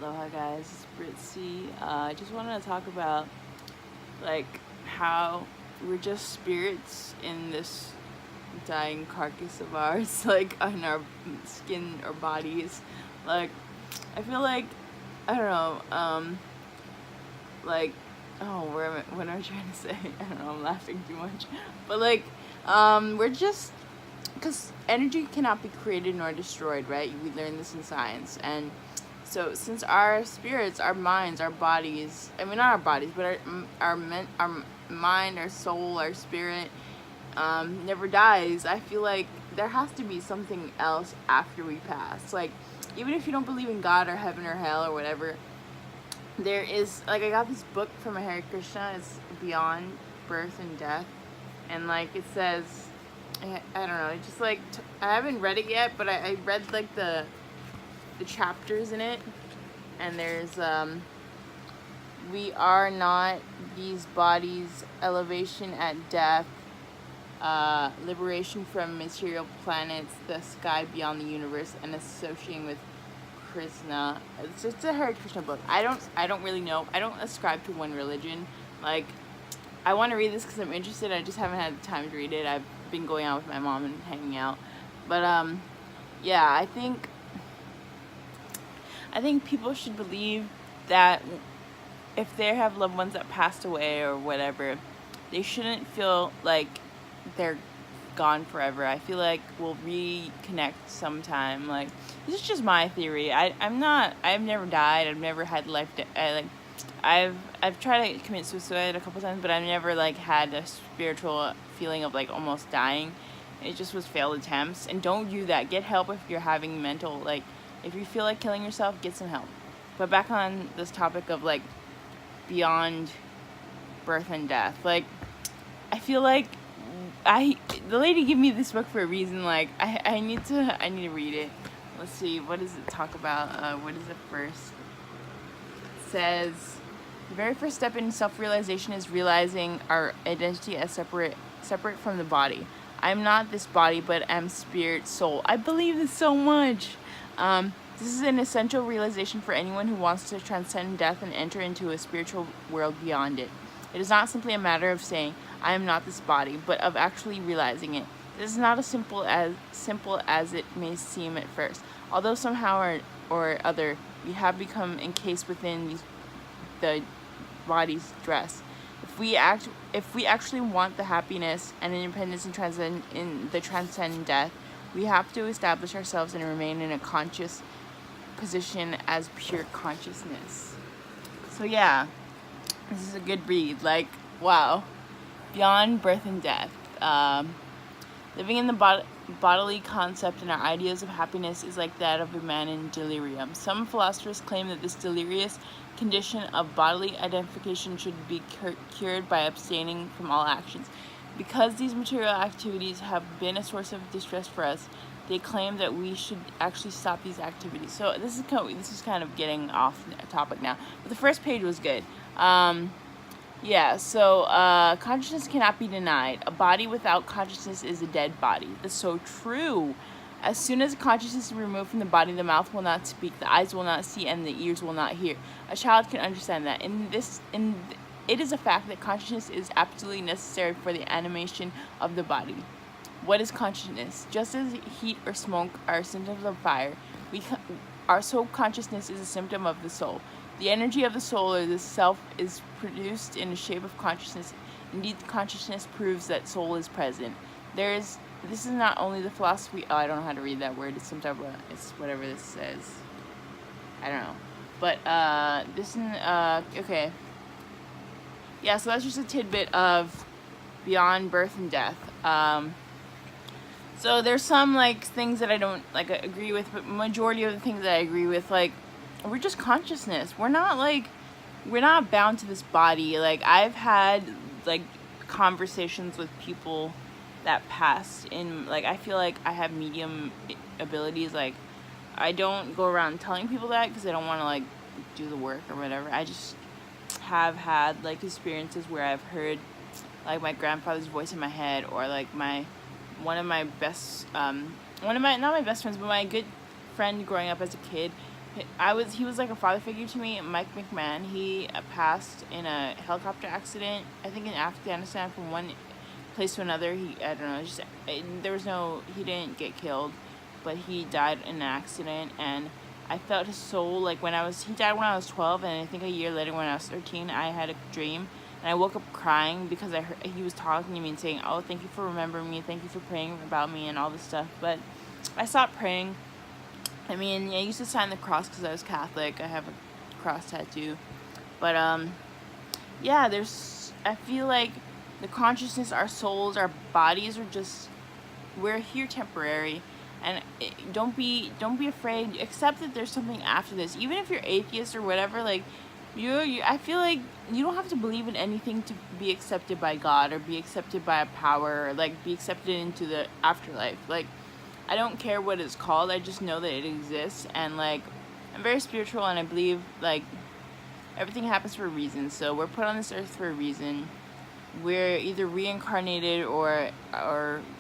Aloha guys, it's Britzy. I just wanted to talk about like how we're just spirits in this dying carcass of ours, like on our skin or bodies. Like I feel like I don't know, like what am I trying to say? I don't know, I'm laughing too much. But we're just because energy cannot be created nor destroyed, right? We learned this in science. And so since our spirits, our minds, our bodies, I mean not our bodies, but our mind, our soul, our spirit never dies, I feel like there has to be something else after we pass. Like, even if you don't believe in God or heaven or hell or whatever, there is, like, I got this book from a Hare Krishna. It's Beyond Birth and Death. And, like, it says, I don't know, it just, like, I haven't read it yet, but I read, like, the chapters in it. And there's, we are not these bodies, elevation at death, liberation from material planets, the sky beyond the universe, and associating with Krishna. It's just a Hare Krishna book. I don't really know. I don't ascribe to one religion. Like, I want to read this because I'm interested. I just haven't had the time to read it. I've been going out with my mom and hanging out. But yeah, I think people should believe that if they have loved ones that passed away or whatever, they shouldn't feel like they're gone forever. I feel like we'll reconnect sometime. Like, this is just my theory. I've never died. I've never had I've tried to commit suicide a couple times, but I've never like had a spiritual feeling of like almost dying. It just was failed attempts. And don't do that. Get help if you're having mental, like, if you feel like killing yourself, get some help. But back on this topic of like beyond birth and death, like, I feel like the lady gave me this book for a reason. Like, I need to read it. Let's see, what does it talk about? What is it first? It says, the very first step in self-realization is realizing our identity as separate from the body. I'm not this body, but am spirit, soul. I believe this so much. This is an essential realization for anyone who wants to transcend death and enter into a spiritual world beyond it. It is not simply a matter of saying, I am not this body, but of actually realizing it. This is not as simple as it may seem at first. Although somehow or other we have become encased within the body's dress. If we actually want the happiness and independence and transcend death, we have to establish ourselves and remain in a conscious position as pure consciousness. So yeah, this is a good read. Like, wow. Beyond birth and death. Living in the bodily concept and our ideas of happiness is like that of a man in delirium. Some philosophers claim that this delirious condition of bodily identification should be cured by abstaining from all actions. Because these material activities have been a source of distress for us, they claim that we should actually stop these activities. So this is kind of getting off topic now. But the first page was good. Yeah, so consciousness cannot be denied. A body without consciousness is a dead body. That's so true. As soon as consciousness is removed from the body, the mouth will not speak, the eyes will not see, and the ears will not hear. A child can understand that. It is a fact that consciousness is absolutely necessary for the animation of the body. What is consciousness? Just as heat or smoke are symptoms of fire, our soul consciousness is a symptom of the soul. The energy of the soul or the self is produced in the shape of consciousness. Indeed, consciousness proves that soul is present. This is not only the philosophy. Oh, I don't know how to read that word. It's some type of. It's whatever this says. I don't know. But okay. Yeah, so that's just a tidbit of beyond birth and death. So there's some like things that I don't like agree with, but majority of the things that I agree with, like, we're just consciousness. We're not bound to this body. Like, I've had like conversations with people that passed in, like, I feel like I have medium abilities. Like, I don't go around telling people that because I don't want to like do the work or whatever. I just have had like experiences where I've heard like my grandfather's voice in my head, or like not my best friends, but my good friend growing up as a kid He was like a father figure to me. Mike McMahon. He passed in a helicopter accident, I think in Afghanistan, from one place to another. I don't know, there was no, he didn't get killed, but he died in an accident. And I felt his soul, like he died when I was 12, and I think a year later when I was 13, I had a dream, and I woke up crying because I heard he was talking to me and saying, "Oh, thank you for remembering me, thank you for praying about me," and all this stuff. But I stopped praying. I mean, I used to sign the cross because I was Catholic. I have a cross tattoo. But, yeah, I feel like the consciousness, our souls, our bodies are just, we're here temporary. And don't be afraid. Accept that there's something after this. Even if you're atheist or whatever, like, I feel like you don't have to believe in anything to be accepted by God or be accepted by a power or, like, be accepted into the afterlife. Like, I don't care what it's called. I just know that it exists. And, like, I'm very spiritual, and I believe, like, everything happens for a reason. So we're put on this earth for a reason. We're either reincarnated or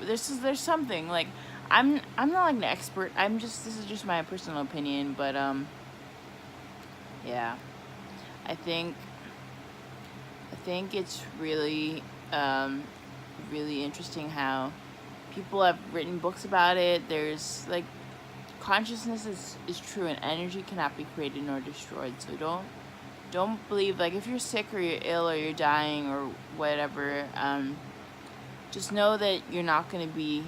there's something. Like, I'm not like an expert. This is just my personal opinion, but yeah. I think it's really really interesting how people have written books about it. There's, like, consciousness is true, and energy cannot be created nor destroyed. So don't believe, like, if you're sick or you're ill or you're dying or whatever, just know that you're not going to be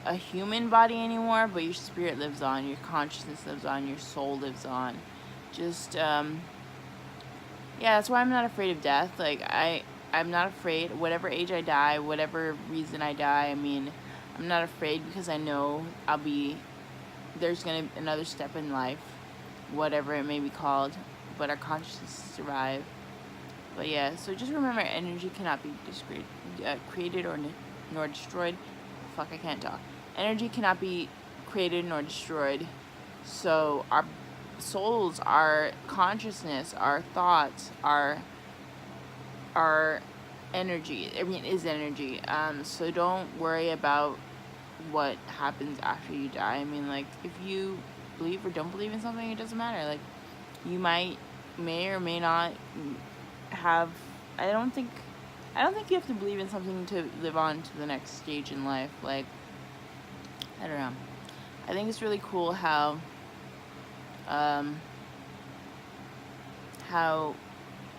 a human body anymore, but your spirit lives on, your consciousness lives on, your soul lives on. Just yeah, that's why I'm not afraid of death. Like, I'm not afraid. Whatever age I die, whatever reason I die, I mean, I'm not afraid because I know there's gonna be another step in life, whatever it may be called, but our consciousness survive. But yeah, so just remember, energy cannot be created nor destroyed. Fuck, I can't talk. Energy cannot be created nor destroyed. So our souls, our consciousness, our thoughts, our energy, is energy. So don't worry about what happens after you die. I mean, like, if you believe or don't believe in something, it doesn't matter. Like, you may or may not have, I don't think you have to believe in something to live on to the next stage in life. Like, I don't know. I think it's really cool how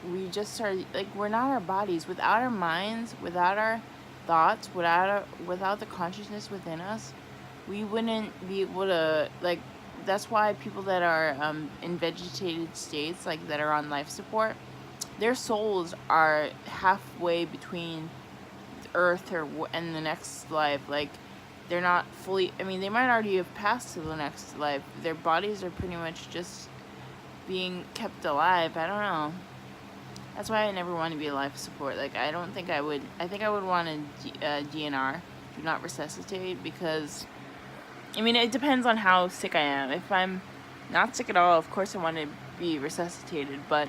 we just started, like, we're not our bodies. Without our minds, without our thoughts, without the consciousness within us, we wouldn't be able to, like, that's why people that are in vegetated states, like, that are on life support, their souls are halfway between Earth and the next life. Like, they're not fully, I mean, they might already have passed to the next life. Their bodies are pretty much just being kept alive. I don't know. That's why I never want to be a life support. Like, I think I would want a DNR, do not resuscitate, because, I mean, it depends on how sick I am. If I'm not sick at all, of course I want to be resuscitated, but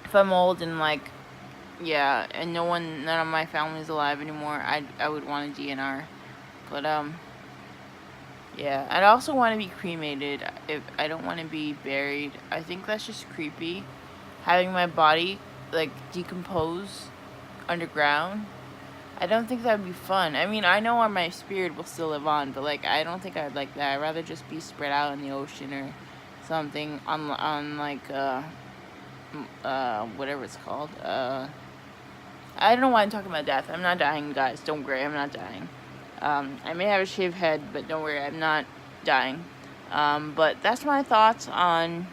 if I'm old and, like, yeah, and none of my family's alive anymore, I would want a DNR. But yeah, I'd also want to be cremated. If I don't want to be buried, I think that's just creepy. Having my body, like, decompose underground, I don't think that would be fun. I mean, I know my spirit will still live on, but, like, I don't think I'd like that. I'd rather just be spread out in the ocean or something on like whatever it's called. I don't know why I'm talking about death. I'm not dying, guys. Don't worry, I'm not dying. I may have a shaved head, but don't worry, I'm not dying. But that's my thoughts on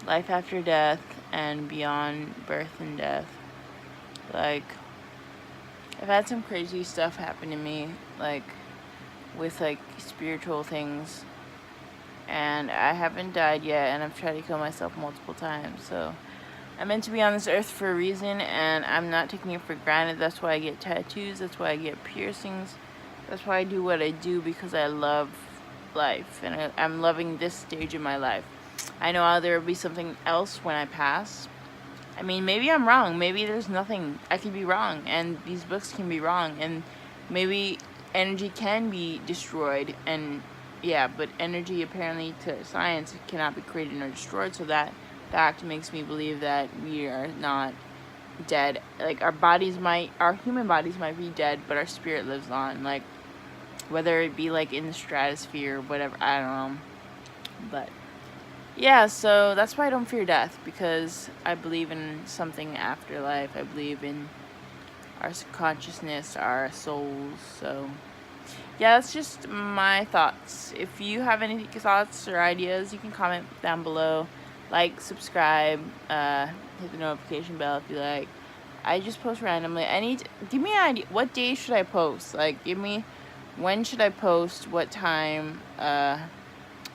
life after death and beyond birth and death. Like, I've had some crazy stuff happen to me, like, with, like, spiritual things, and I haven't died yet, and I've tried to kill myself multiple times. So I'm meant to be on this earth for a reason, and I'm not taking it for granted. That's why I get tattoos, that's why I get piercings, that's why I do what I do, because I love life, and I'm loving this stage of my life. I know there will be something else when I pass. I mean, maybe I'm wrong. Maybe there's nothing. I could be wrong, and these books can be wrong, and maybe energy can be destroyed, and yeah, but energy apparently to science cannot be created nor destroyed, so that fact makes me believe that we are not dead. Like our human bodies might be dead, but our spirit lives on. Like whether it be like in the stratosphere or whatever, I don't know. But yeah, so that's why I don't fear death, because I believe in something afterlife. I believe in our consciousness, our souls. So yeah, that's just my thoughts. If you have any thoughts or ideas, you can comment down below. Like, subscribe, hit the notification bell if you like. I just post randomly. Give me an idea. What day should I post? Like, give me, when should I post? What time?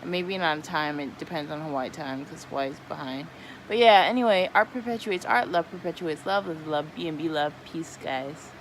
Maybe not a time. It depends on Hawaii time, because Hawaii's behind. But yeah, anyway, art perpetuates art. Love perpetuates love. Live love, be and be love. Peace, guys.